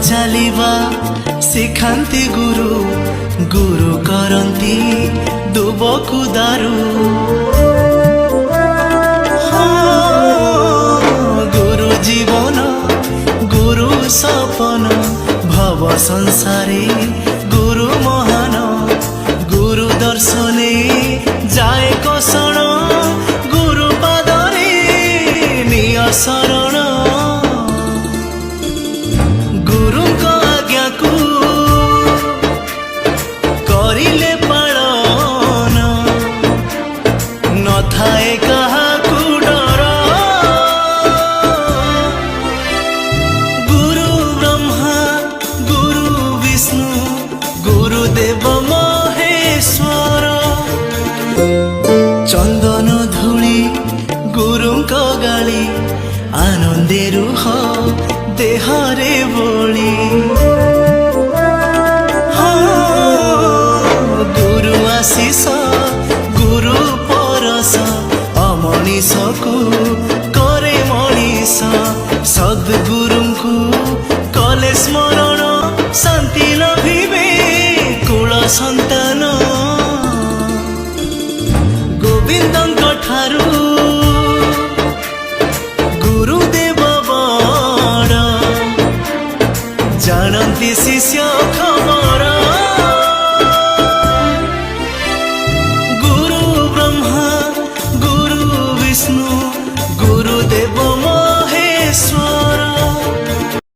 चलिबा शिखांती गुरु गुरु करंती दुबकु दारू गुरु जीवन गुरु सपन भव संसारे गुरु महान गुरु दर्शने जाए कषण गुरु पादरे निय शरण गुरु को आज्ञा को करिले पालन न थाए कहा डर गुरु ब्रह्मा गुरु विष्णु गुरुदेव महेश्वर चंदन धूली गुरु को गाली आनंदे रुह देहरे बोली गुरु आशीष गुरु परस अमनीष को करे मनीष सद्गुरु को कले स्मरण शांति लभिबे कुल संतान गोविंद ठारू